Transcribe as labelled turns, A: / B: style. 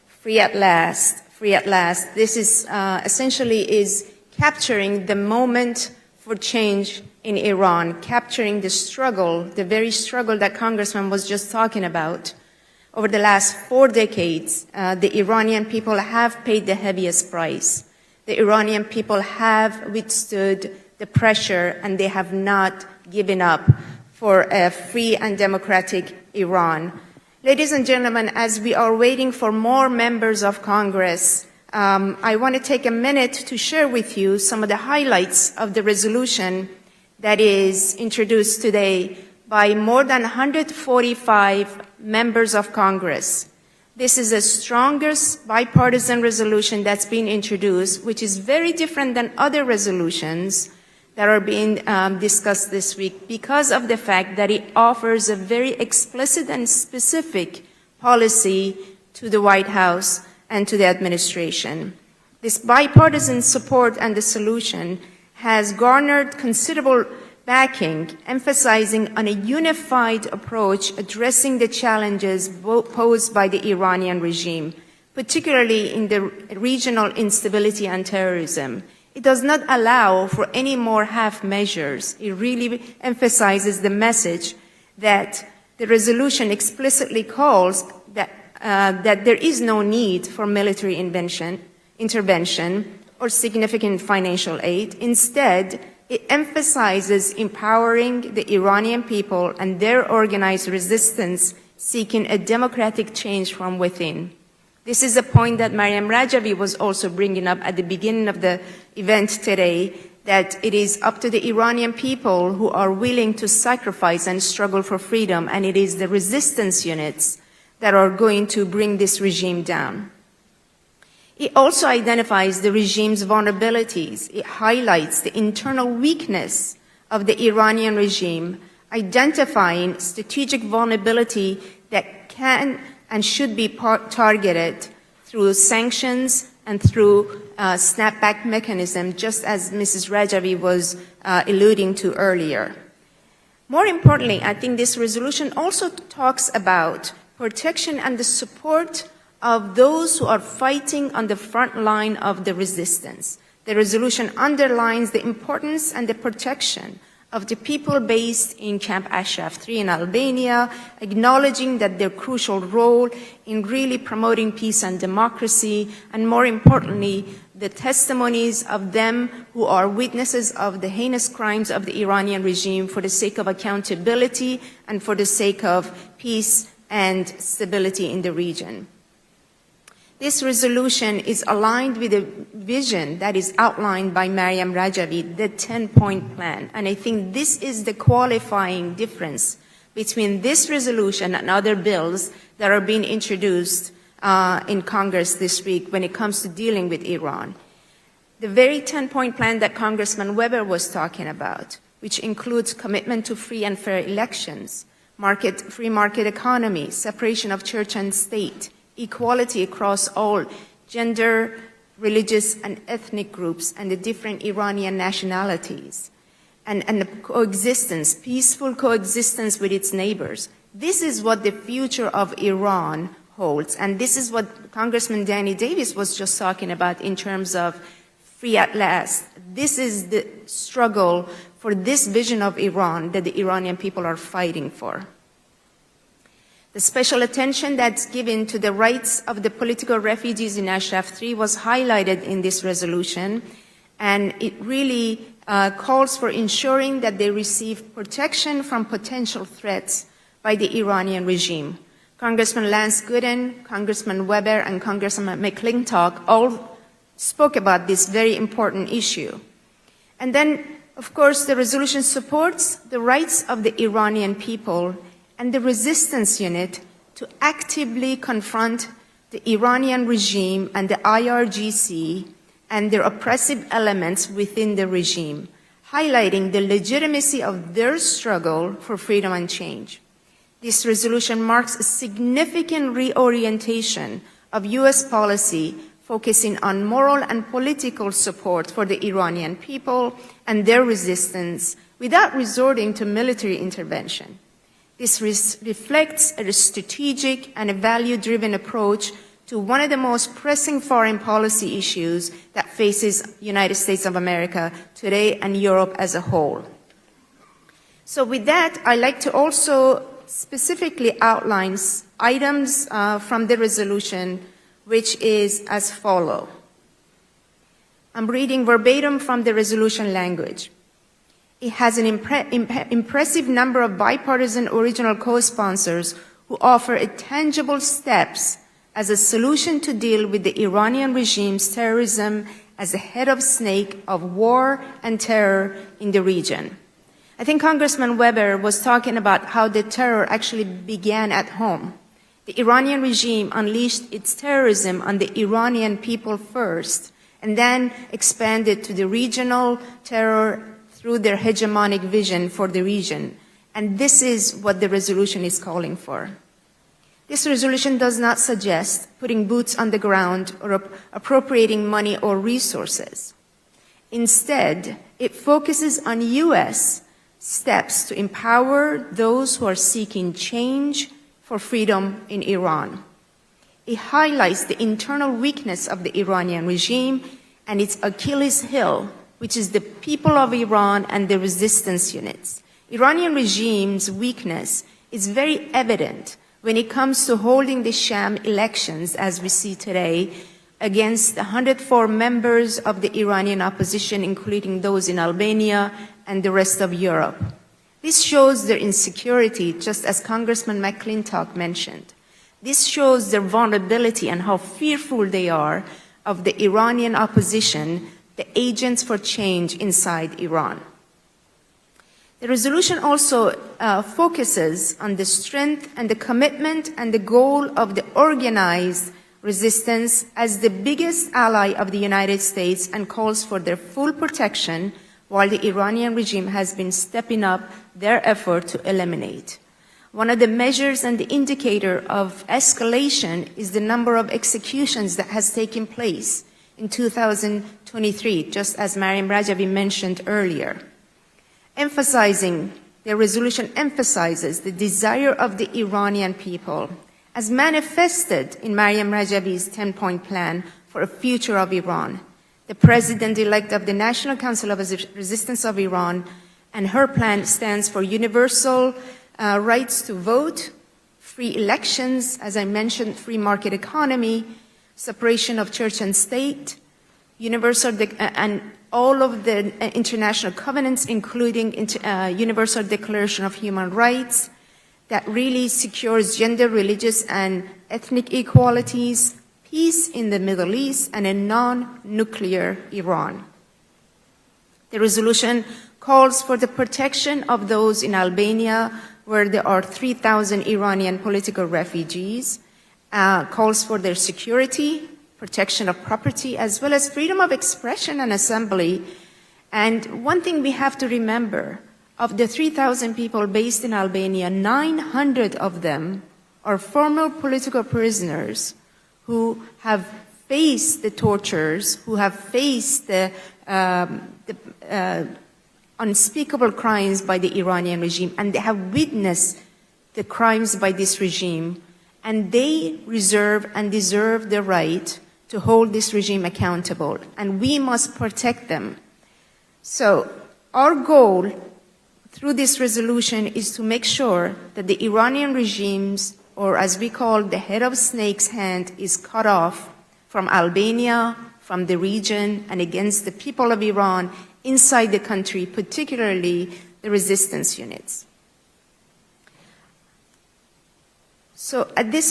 A: Free at last, free at last. This is essentially is capturing the moment for change in Iran, capturing the struggle, the very struggle that Congressman was just talking about. Over the last 4 decades, the Iranian people have paid the heaviest price. The Iranian people have withstood the pressure, and they have not given up for a free and democratic Iran. Ladies and gentlemen, as we are waiting for more members of Congress, I want to take a minute to share with you some of the highlights of the resolution that is introduced today by more than 145 members of Congress. This is the strongest bipartisan resolution that's been introduced, which is very different than other resolutions that are being discussed this week because of the fact that it offers a very explicit and specific policy to the White House and to the administration. This bipartisan support and the solution has garnered considerable backing, emphasizing on a unified approach addressing the challenges posed by the Iranian regime, particularly in the regional instability and terrorism. It does not allow for any more half measures. It really emphasizes the message that the resolution explicitly calls that there is no need for military intervention or significant financial aid. Instead, it emphasizes empowering the Iranian people and their organized resistance seeking a democratic change from within. This is a point that Maryam Rajavi was also bringing up at the beginning of the event today, that it is up to the Iranian people who are willing to sacrifice and struggle for freedom, and it is the resistance units that are going to bring this regime down. It also identifies the regime's vulnerabilities. It highlights the internal weakness of the Iranian regime, identifying strategic vulnerability that can and should be targeted through sanctions and through snapback mechanism, just as Mrs. Rajavi was alluding to earlier. More importantly, I think this resolution also talks about protection and the support of those who are fighting on the front line of the resistance. The resolution underlines the importance and the protection of the people based in Camp Ashraf 3 in Albania, acknowledging that their crucial role in really promoting peace and democracy, and more importantly, the testimonies of them who are witnesses of the heinous crimes of the Iranian regime for the sake of accountability and for the sake of peace and stability in the region. This resolution is aligned with the vision that is outlined by Maryam Rajavi, the 10-point plan. And I think this is the qualifying difference between this resolution and other bills that are being introduced in Congress this week when it comes to dealing with Iran. The very 10-point plan that Congressman Weber was talking about, which includes commitment to free and fair elections, free market economy, separation of church and state, equality across all gender, religious, and ethnic groups and the different Iranian nationalities, and the coexistence, peaceful coexistence with its neighbors. This is what the future of Iran holds, and this is what Congressman Danny Davis was just talking about in terms of free at last. This is the struggle for this vision of Iran that the Iranian people are fighting for. The special attention that's given to the rights of the political refugees in Ashraf 3 was highlighted in this resolution, and it really calls for ensuring that they receive protection from potential threats by the Iranian regime. Congressman Lance Gooden, Congressman Weber, and Congressman McClintock all spoke about this very important issue. And then, of course, the resolution supports the rights of the Iranian people and the resistance unit to actively confront the Iranian regime and the IRGC and their oppressive elements within the regime, highlighting the legitimacy of their struggle for freedom and change. This resolution marks a significant reorientation of U.S. policy focusing on moral and political support for the Iranian people and their resistance without resorting to military intervention. This reflects a strategic and a value-driven approach to one of the most pressing foreign policy issues that faces the United States of America today and Europe as a whole. So with that, I'd like to also specifically outline items from the resolution, which is as follows. I'm reading verbatim from the resolution language. It has an impressive number of bipartisan original co-sponsors who offer tangible steps as a solution to deal with the Iranian regime's terrorism as a head of snake of war and terror in the region. I think Congressman Weber was talking about how the terror actually began at home. The Iranian regime unleashed its terrorism on the Iranian people first, and then expanded to the regional terror through their hegemonic vision for the region. And this is what the resolution is calling for. This resolution does not suggest putting boots on the ground or appropriating money or resources. Instead, it focuses on U.S. steps to empower those who are seeking change for freedom in Iran. It highlights the internal weakness of the Iranian regime and its Achilles heel, which is the people of Iran and the resistance units. Iranian regime's weakness is very evident when it comes to holding the sham elections, as we see today, against the 104 members of the Iranian opposition, including those in Albania and the rest of Europe. This shows their insecurity, just as Congressman McClintock mentioned. This shows their vulnerability and how fearful they are of the Iranian opposition, the agents for change inside Iran. The resolution also focuses on the strength and the commitment and the goal of the organized resistance as the biggest ally of the United States and calls for their full protection while the Iranian regime has been stepping up their effort to eliminate. One of the measures and the indicator of escalation is the number of executions that has taken place in 2023, just as Mariam Rajavi mentioned earlier. The resolution emphasizes the desire of the Iranian people, as manifested in Mariam Rajavi's 10-point plan for a future of Iran. The president-elect of the National Council of Resistance of Iran, and her plan stands for universal rights to vote, free elections, as I mentioned, free market economy, separation of church and state, universal and all of the international covenants, including Universal Declaration of Human Rights, that really secures gender, religious, and ethnic equalities, peace in the Middle East, and a non-nuclear Iran. The resolution calls for the protection of those in Albania, where there are 3,000 Iranian political refugees, calls for their security, protection of property, as well as freedom of expression and assembly. And one thing we have to remember, of the 3,000 people based in Albania, 900 of them are former political prisoners who have faced the tortures, who have faced the unspeakable crimes by the Iranian regime, and they have witnessed the crimes by this regime, and they reserve and deserve the right to hold this regime accountable, and we must protect them. So our goal through this resolution is to make sure that the Iranian regime's, or as we call the head of snake's hand, is cut off from Albania, from the region, and against the people of Iran inside the country, particularly the resistance units. So at this